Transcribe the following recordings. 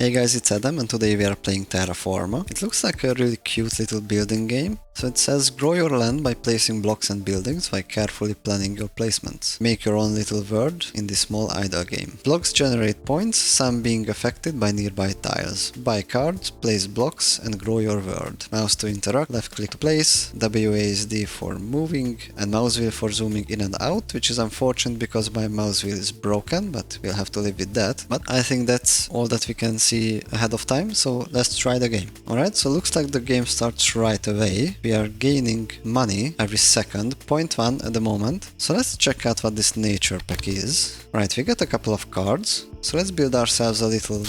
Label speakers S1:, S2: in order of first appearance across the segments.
S1: Hey guys, it's Adam and today we are playing Terraforma. It looks like a really cute little building game. So it says grow your land by placing blocks and buildings by carefully planning your placements. Make your own little world in this small idle game. Blocks generate points, some being affected by nearby tiles. Buy cards, place blocks and grow your world. Mouse to interact, left click to place, WASD for moving and mouse wheel for zooming in and out, which is unfortunate because my mouse wheel is broken, but we'll have to live with that. But I think that's all that we can see ahead of time, so let's try the game. Alright, so looks like the game starts right away. We are gaining money every second, 0.1 at the moment. So let's check out what this nature pack is. Right, we got a couple of cards. So let's build ourselves a little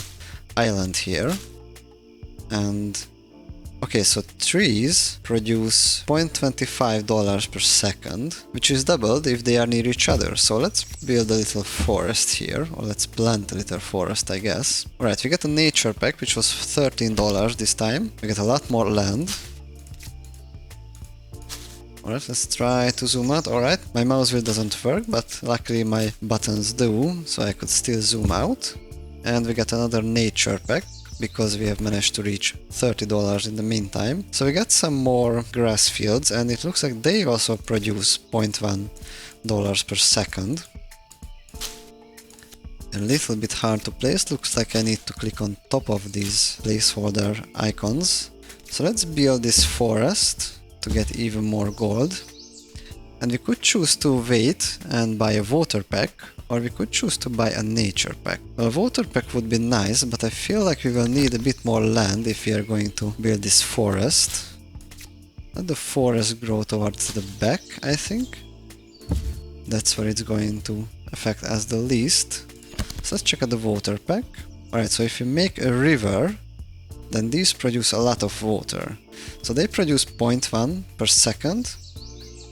S1: island here. And okay, so trees produce $0.25 per second, which is doubled if they are near each other. So let's build a little forest here, or let's plant a little forest, I guess. Alright, we got a nature pack, which was $13 this time. We get a lot more land. Alright, let's try to zoom out. Alright, my mouse wheel doesn't work, but luckily my buttons do, so I could still zoom out. And we got another nature pack, because we have managed to reach $30 in the meantime. So we got some more grass fields, and it looks like they also produce $0.1 per second. A little bit hard to place, looks like I need to click on top of these placeholder icons. So let's build this forest to get even more gold. And we could choose to wait and buy a water pack, or we could choose to buy a nature pack. Well, a water pack would be nice, but I feel like we will need a bit more land if we are going to build this forest. Let the forest grow towards the back, I think. That's where it's going to affect us the least. So let's check out the water pack. Alright, so if you make a river, then these produce a lot of water. So they produce 0.1 per second,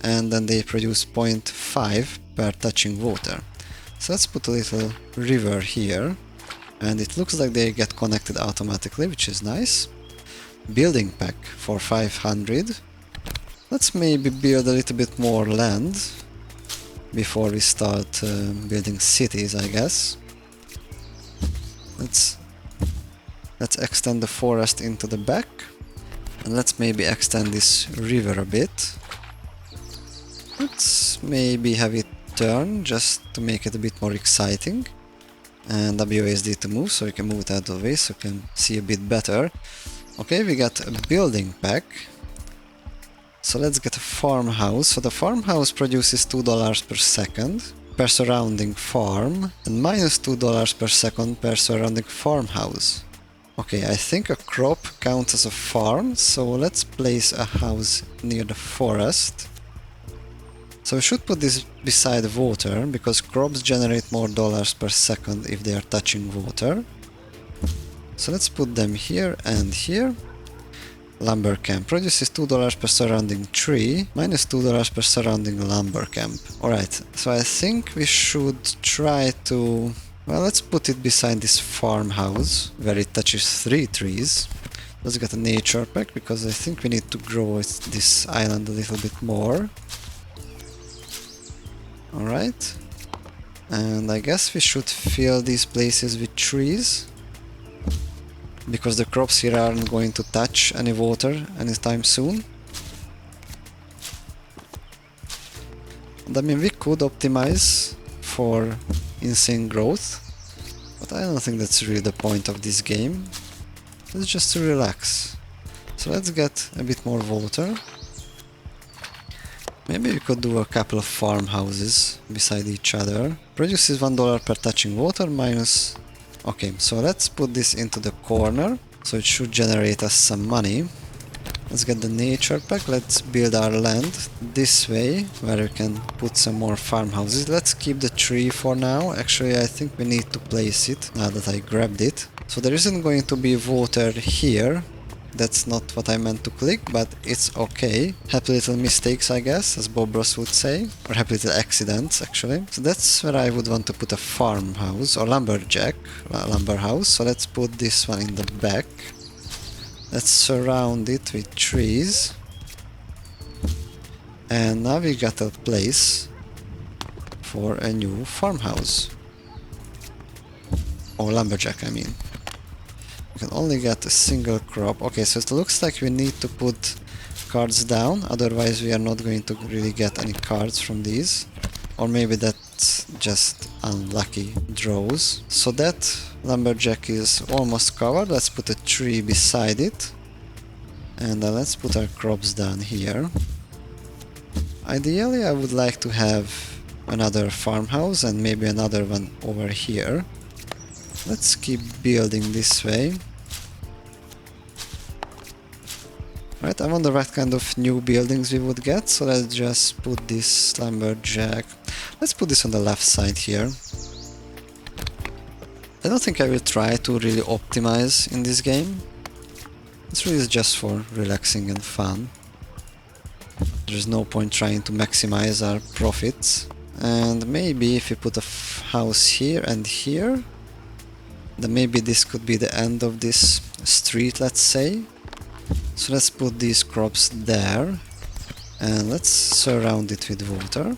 S1: and then they produce 0.5 per touching water. So let's put a little river here, and it looks like they get connected automatically, which is nice. Building pack for 500. Let's maybe build a little bit more land before we start building cities, I guess. Let's extend the forest into the back, and let's maybe extend this river a bit. Let's maybe have it turn just to make it a bit more exciting, and WASD to move so we can move it out of the way so we can see a bit better. Okay, we got a building pack, so let's get a farmhouse. So the farmhouse produces $2 per second per surrounding farm and minus $2 per second per surrounding farmhouse. Okay, I think a crop counts as a farm, so let's place a house near the forest. So we should put this beside water, because crops generate more dollars per second if they are touching water. So let's put them here and here. Lumber camp produces $2 per surrounding tree, minus $2 per surrounding lumber camp. Alright, so I think we should try to... well, let's put it beside this farmhouse, where it touches 3 trees. Let's get a nature pack, because I think we need to grow this island a little bit more. Alright, and I guess we should fill these places with trees, because the crops here aren't going to touch any water anytime soon. And I mean, we could optimize for insane growth, but I don't think that's really the point of this game. It's just to relax. So let's get a bit more water. Maybe we could do a couple of farmhouses beside each other. Produces $1 per touching water minus... okay, so let's put this into the corner, so it should generate us some money. Let's get the nature pack, let's build our land this way, where we can put some more farmhouses. Let's keep the tree for now. Actually, I think we need to place it, now that I grabbed it. So there isn't going to be water here. That's not what I meant to click, but it's okay. Happy little mistakes, I guess, as Bob Ross would say. Or happy little accidents, actually. So that's where I would want to put a farmhouse, or lumber house. So let's put this one in the back. Let's surround it with trees. And now we got a place for a new farmhouse. Or lumberjack, I mean. We can only get a single crop. Okay, so it looks like we need to put cards down, otherwise we are not going to really get any cards from these. Or maybe that's just unlucky draws. So that lumberjack is almost covered. Let's put a tree beside it. And let's put our crops down here. Ideally, I would like to have another farmhouse and maybe another one over here. Let's keep building this way. Right, I wonder what kind of new buildings we would get, so let's just put this lumberjack. Let's put this on the left side here. I don't think I will try to really optimize in this game. It's really just for relaxing and fun. There's no point trying to maximize our profits. And maybe if we put a house here and here, then maybe this could be the end of this street, let's say. So let's put these crops there and let's surround it with water.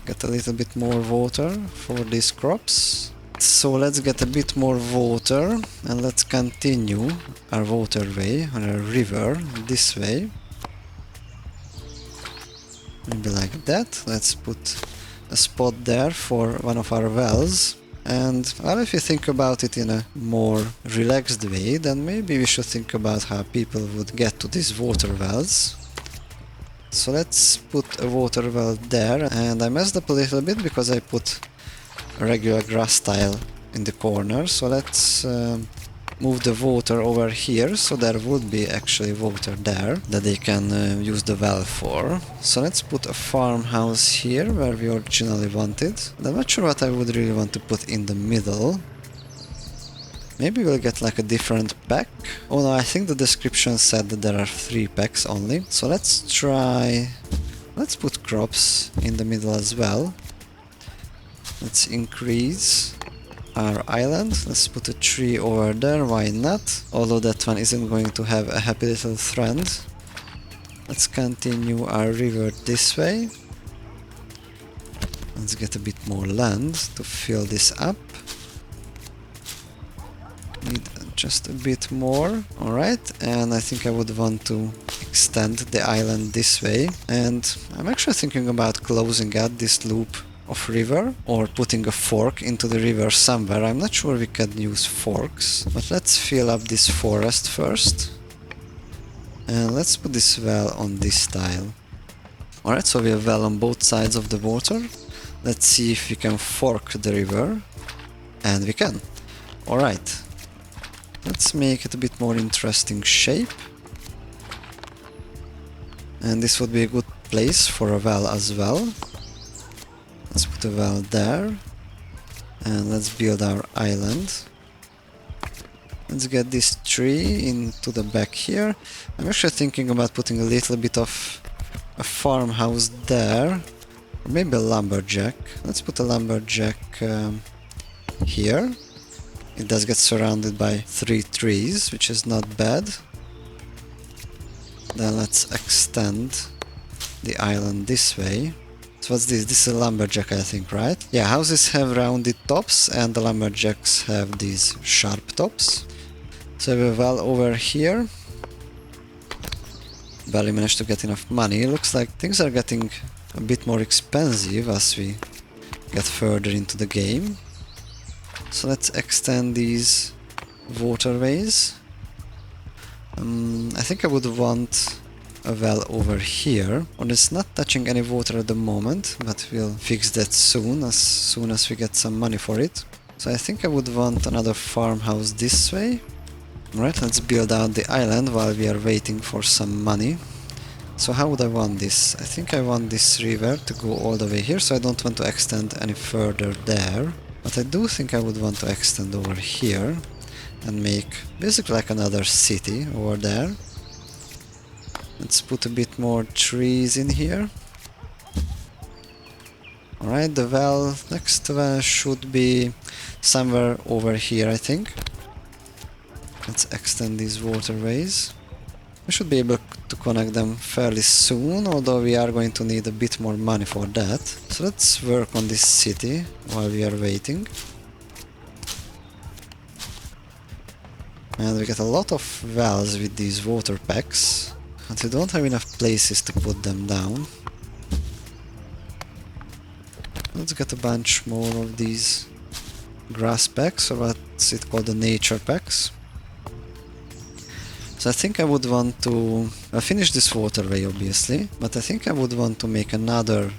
S1: Get a little bit more water for these crops. So let's get a bit more water and let's continue our waterway on a river this way. Maybe like that. Let's put a spot there for one of our wells. And well, if you think about it in a more relaxed way, then maybe we should think about how people would get to these water wells. So let's put a water well there, and I messed up a little bit because I put a regular grass tile in the corner. So let's move the water over here, so there would be actually water there that they can use the well for. So let's put a farmhouse here where we originally wanted. I'm not sure what I would really want to put in the middle. Maybe we'll get like a different pack. Oh no, I think the description said that there are 3 packs only. So let's put crops in the middle as well. Let's increase our island. Let's put a tree over there, why not? Although that one isn't going to have a happy little friend. Let's continue our river this way. Let's get a bit more land to fill this up. Need just a bit more. Alright, and I think I would want to extend the island this way. And I'm actually thinking about closing out this loop of river or putting a fork into the river somewhere. I'm not sure we can use forks, but let's fill up this forest first. And let's put this well on this tile. Alright, so we have well on both sides of the water. Let's see if we can fork the river. And we can. Alright. Let's make it a bit more interesting shape. And this would be a good place for a well as well. Let's put a well there, and let's build our island. Let's get this tree into the back here. I'm actually thinking about putting a little bit of a farmhouse there, or maybe a lumberjack. Let's put a lumberjack here. It does get surrounded by 3 trees, which is not bad. Then let's extend the island this way. So what's this? This is a lumberjack, I think, right? Yeah, houses have rounded tops and the lumberjacks have these sharp tops. So we have a well over here. Barely managed to get enough money. It looks like things are getting a bit more expensive as we get further into the game. So let's extend these waterways. I think I would want a well over here. Well, it's not touching any water at the moment, but we'll fix that soon as we get some money for it. So I think I would want another farmhouse this way. Alright, let's build out the island while we are waiting for some money. So how would I want this? I think I want this river to go all the way here, so I don't want to extend any further there. But I do think I would want to extend over here and make basically like another city over there. Let's put a bit more trees in here. Alright, the well, next well should be somewhere over here, I think. Let's extend these waterways. We should be able to connect them fairly soon, although we are going to need a bit more money for that. So let's work on this city while we are waiting. And we get a lot of wells with these water packs, but we don't have enough places to put them down. Let's get a bunch more of these grass packs, or what's it called, the nature packs. So I think I would want to finish this waterway obviously, but I think I would want to make another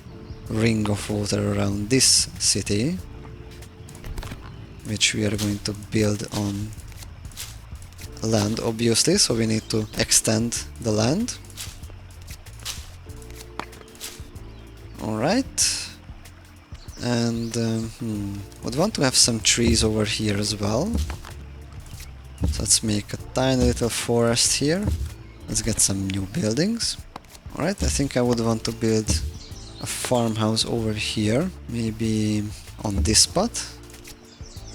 S1: ring of water around this city, which we are going to build on land obviously, so we need to extend the land. Alright. And would want to have some trees over here as well. So let's make a tiny little forest here. Let's get some new buildings. Alright, I think I would want to build a farmhouse over here, maybe on this spot,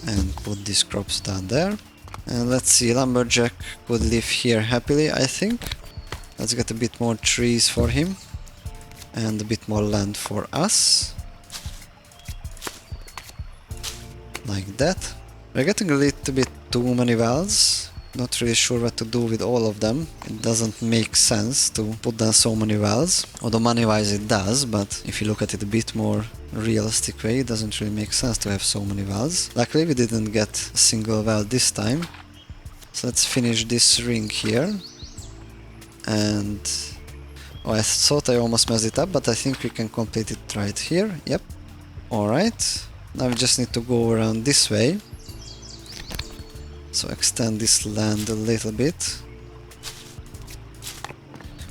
S1: and put these crops down there. And let's see, lumberjack could live here happily, I think. Let's get a bit more trees for him and a bit more land for us. Like that. We're getting a little bit too many wells. Not really sure what to do with all of them. It doesn't make sense to put down so many wells. Although money-wise it does, but if you look at it a bit more realistic way, it doesn't really make sense to have so many wells. Luckily we didn't get a single well this time. So let's finish this ring here. And... oh, I thought I almost messed it up, but I think we can complete it right here. Yep. Alright. Now we just need to go around this way. So extend this land a little bit.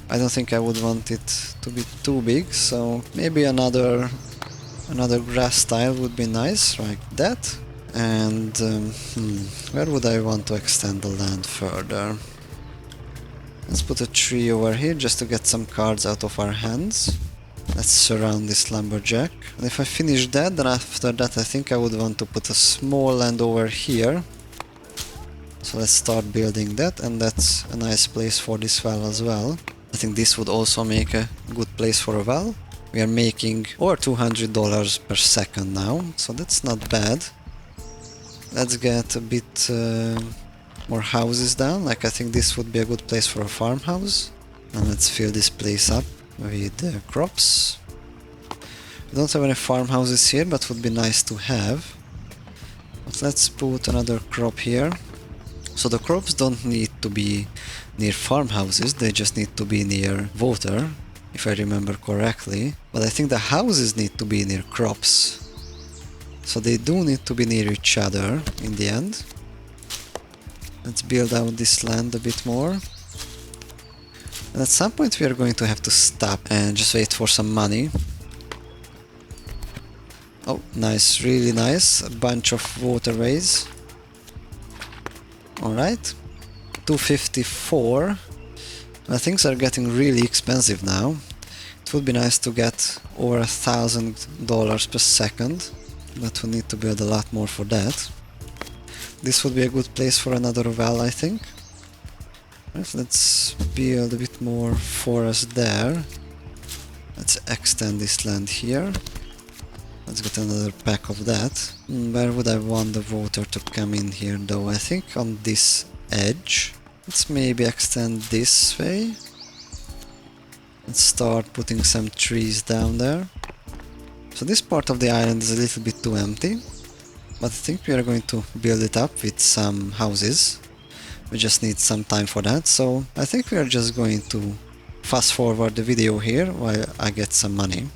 S1: I don't think I would want it to be too big, so maybe another grass tile would be nice, like that. And where would I want to extend the land further? Let's put a tree over here just to get some cards out of our hands. Let's surround this lumberjack. And if I finish that, then after that I think I would want to put a small land over here. So let's start building that, and that's a nice place for this well as well. I think this would also make a good place for a well. We are making over $200 per second now, so that's not bad. Let's get a bit more houses down, like I think this would be a good place for a farmhouse. And let's fill this place up with crops. We don't have any farmhouses here, but would be nice to have. But let's put another crop here. So the crops don't need to be near farmhouses, they just need to be near water, if I remember correctly. But I think the houses need to be near crops. So they do need to be near each other in the end. Let's build out this land a bit more. And at some point we are going to have to stop and just wait for some money. Oh, nice, really nice. A bunch of waterways. Alright. 254. Well, things are getting really expensive now. It would be nice to get over $1,000 per second. But we need to build a lot more for that. This would be a good place for another well, I think. Right, let's build a bit more forest there. Let's extend this land here. Let's get another pack of that. Where would I want the water to come in here though? I think on this edge. Let's maybe extend this way. Let's start putting some trees down there. So this part of the island is a little bit too empty. But I think we are going to build it up with some houses. We just need some time for that. So I think we are just going to fast forward the video here while I get some money.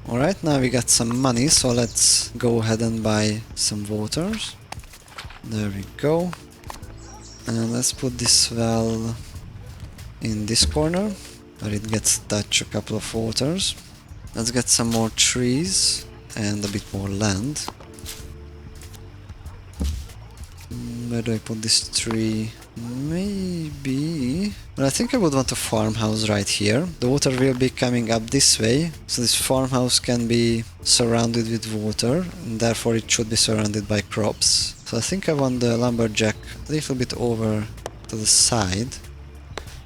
S1: Alright, now we got some money, so let's go ahead and buy some waters. There we go. And let's put this well in this corner, where it gets to touch a couple of waters. Let's get some more trees and a bit more land. Where do I put this tree? Maybe... But I think I would want a farmhouse right here. The water will be coming up this way, so this farmhouse can be surrounded with water, and therefore it should be surrounded by crops. So I think I want the lumberjack a little bit over to the side.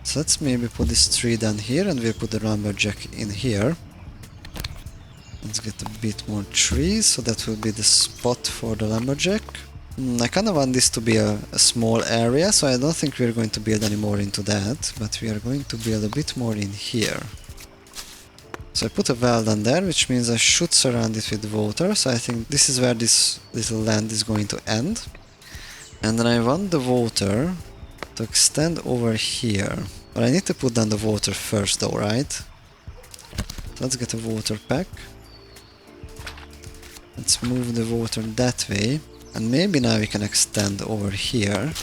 S1: So let's maybe put this tree down here, and we'll put the lumberjack in here. Let's get a bit more trees, so that will be the spot for the lumberjack. I kind of want this to be a small area, so I don't think we're going to build any more into that, but we are going to build a bit more in here. So I put a well down there, which means I should surround it with water, so I think this is where this little land is going to end. And then I want the water to extend over here. But I need to put down the water first though, right? Let's get a water pack. Let's move the water that way. And maybe now we can extend over here.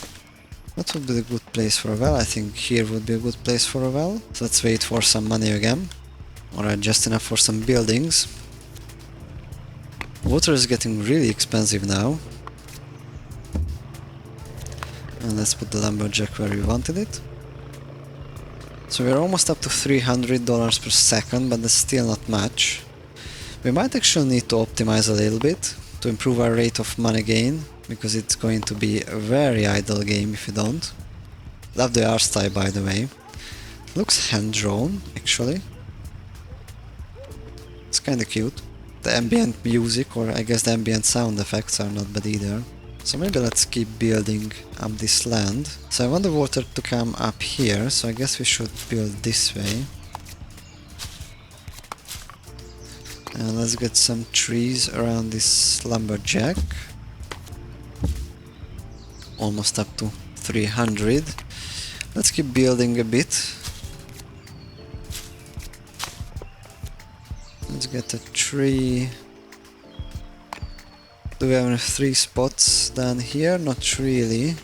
S1: What would be a good place for a well? I think here would be a good place for a well. So let's wait for some money again. Alright, just enough for some buildings. Water is getting really expensive now. And let's put the lumberjack where we wanted it. So we're almost up to $300 per second, but that's still not much. We might actually need to optimize a little bit to improve our rate of money gain, because it's going to be a very idle game if you don't. Love the art style, by the way. Looks hand-drawn, actually. It's kinda cute. The ambient music, or I guess the ambient sound effects, are not bad either. So maybe let's keep building up this land. So I want the water to come up here, so I guess we should build this way. And let's get some trees around this lumberjack. Almost up to 300. Let's keep building a bit. Let's get a tree. Do we have 3 spots down here? Not really.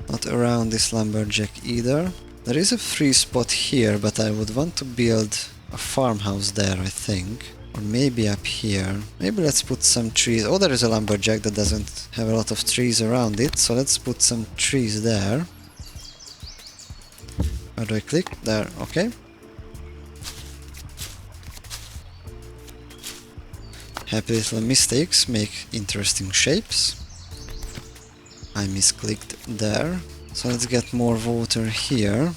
S1: Not around this lumberjack either. There is a 3 spot here, but I would want to build a farmhouse there, I think. Or maybe up here. Maybe let's put some trees. Oh, there is a lumberjack that doesn't have a lot of trees around it, so let's put some trees there. Where do I click? There, okay. Happy little mistakes make interesting shapes. I misclicked there. So let's get more water here.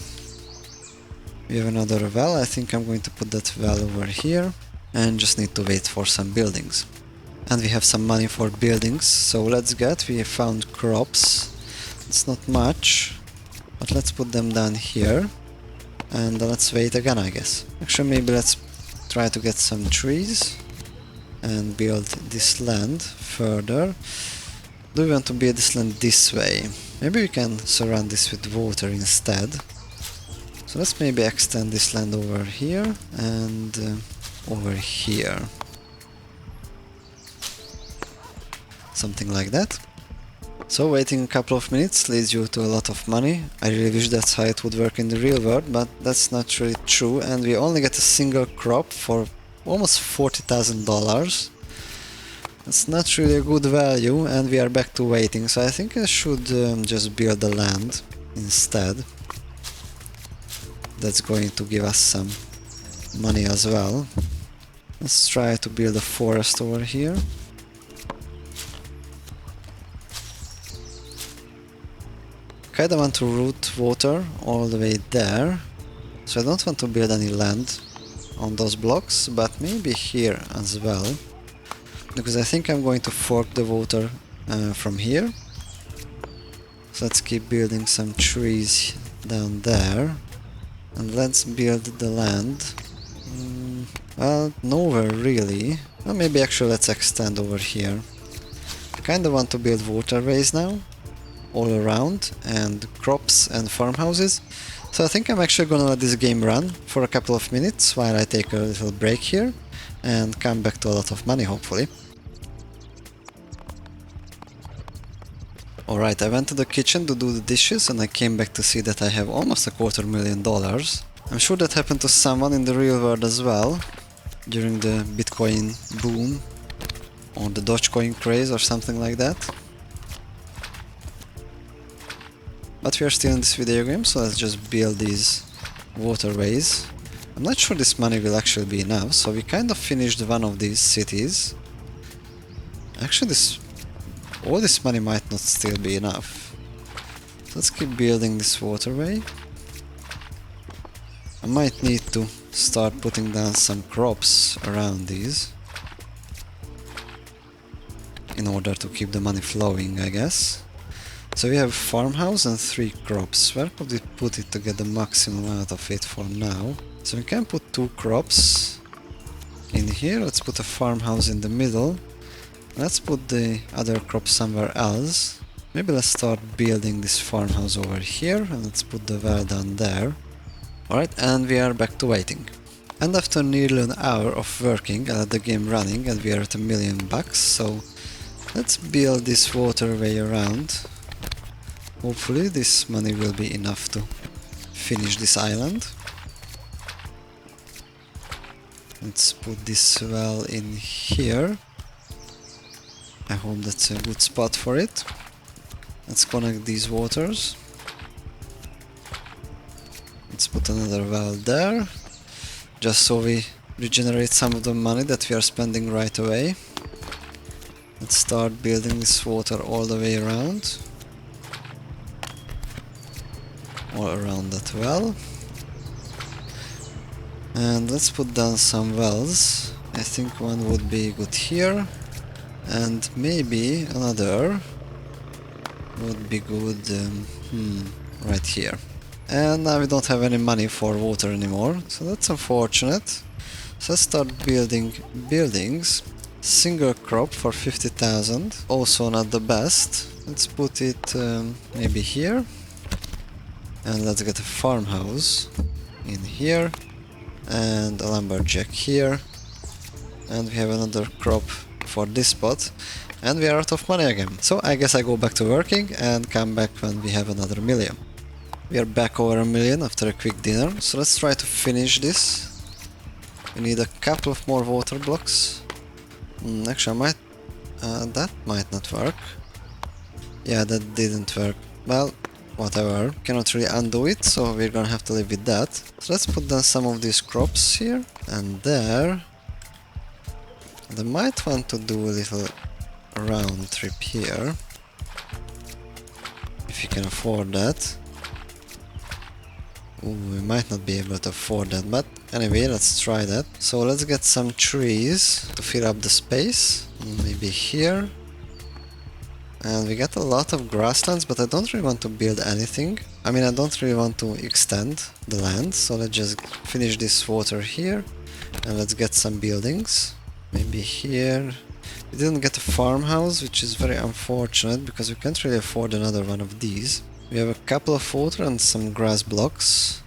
S1: We have another well. I think I'm going to put that well over here. And just need to wait for some buildings. And we have some money for buildings, so let's get. We found crops. It's not much, but let's put them down here. And let's wait again, I guess. Actually, maybe let's try to get some trees and build this land further. Do we want to build this land this way? Maybe we can surround this with water instead. So let's maybe extend this land over here and over here. Something like that. So waiting a couple of minutes leads you to a lot of money. I really wish that's how it would work in the real world, but that's not really true, and we only get a single crop for almost $40,000. That's not really a good value, and we are back to waiting, so I think I should just build the land instead. That's going to give us some money as well. Let's try to build a forest over here. Kinda want to route water all the way there, so I don't want to build any land on those blocks, but maybe here as well, because I think I'm going to fork the water from here. So let's keep building some trees down there, and let's build the land. Well, nowhere really. Well, maybe actually let's extend over here. I kinda want to build waterways now, all around, and crops and farmhouses. So I think I'm actually gonna let this game run for a couple of minutes while I take a little break here and come back to a lot of money, hopefully. Alright, I went to the kitchen to do the dishes and I came back to see that I have almost $250,000. I'm sure that happened to someone in the real world as well, during the Bitcoin boom, or the Dogecoin craze or something like that. But we are still in this video game, so let's just build these waterways. I'm not sure this money will actually be enough, so we kind of finished one of these cities. Actually, all this money might not still be enough. Let's keep building this waterway. I might need to start putting down some crops around these. in order to keep the money flowing, I guess. So we have farmhouse and 3 crops. Where could we put it to get the maximum out of it for now? So we can put 2 crops in here. Let's put a farmhouse in the middle. Let's put the other crop somewhere else. Maybe let's start building this farmhouse over here, and let's put the well down there. Alright, and we are back to waiting. And after nearly an hour of working, I let the game running, and we are at $1 million, so let's build this waterway around. Hopefully this money will be enough to finish this island. Let's put this well in here. I hope that's a good spot for it. Let's connect these waters. Let's put another well there, just so we regenerate some of the money that we are spending right away. Let's start building this water all the way around. All around that well. And let's put down some wells. I think one would be good here. And maybe another would be good right here. And now we don't have any money for water anymore, so that's unfortunate. So let's start building buildings. Single crop for 50,000, also not the best. Let's put it maybe here. And let's get a farmhouse in here. And a lumberjack here. And we have another crop for this spot. And we are out of money again. So I guess I go back to working and come back when we have another $1 million. We are back over $1 million after a quick dinner. So let's try to finish this. We need a couple of more water blocks. Actually, that might not work. Yeah, that didn't work. Well, whatever. Cannot really undo it, so we're gonna have to live with that. So let's put down some of these crops here and there. And I might want to do a little round trip here, if you can afford that. Ooh, we might not be able to afford that, but anyway, let's try that. So let's get some trees to fill up the space, maybe here. And we got a lot of grasslands, but I don't really want to build anything. I mean, I don't really want to extend the land, so let's just finish this water here and let's get some buildings. Maybe here. We didn't get a farmhouse, which is very unfortunate because we can't really afford another one of these. We have a couple of water and some grass blocks.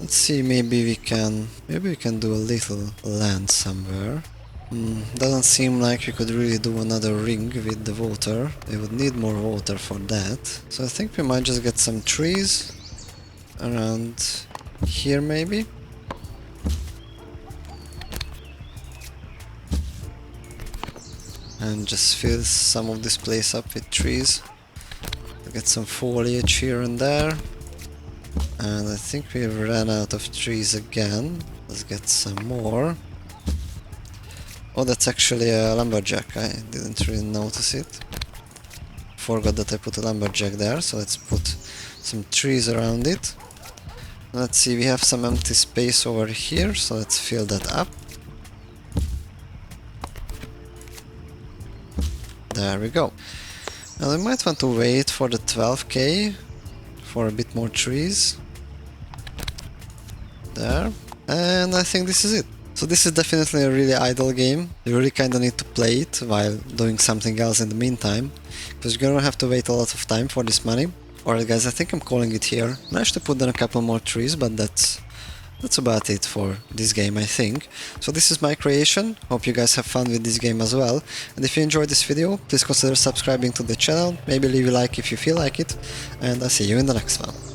S1: Let's see, maybe we can do a little land somewhere. Doesn't seem like we could really do another ring with the water. We would need more water for that. So I think we might just get some trees around here maybe. And just fill some of this place up with trees. Get some foliage here and there. And I think we ran out of trees again. Let's get some more. Oh, that's actually a lumberjack. I didn't really notice it. Forgot that I put a lumberjack there, so let's put some trees around it. Let's see, we have some empty space over here, so let's fill that up. There we go. Now we might want to wait for the 12k for a bit more trees. There. And I think this is it. So this is definitely a really idle game. You really kinda need to play it while doing something else in the meantime, because you're gonna have to wait a lot of time for this money. Alright guys, I think I'm calling it here. Managed to put down a couple more trees, but that's about it for this game, I think. So this is my creation. Hope you guys have fun with this game as well. And if you enjoyed this video, please consider subscribing to the channel. Maybe leave a like if you feel like it. And I'll see you in the next one.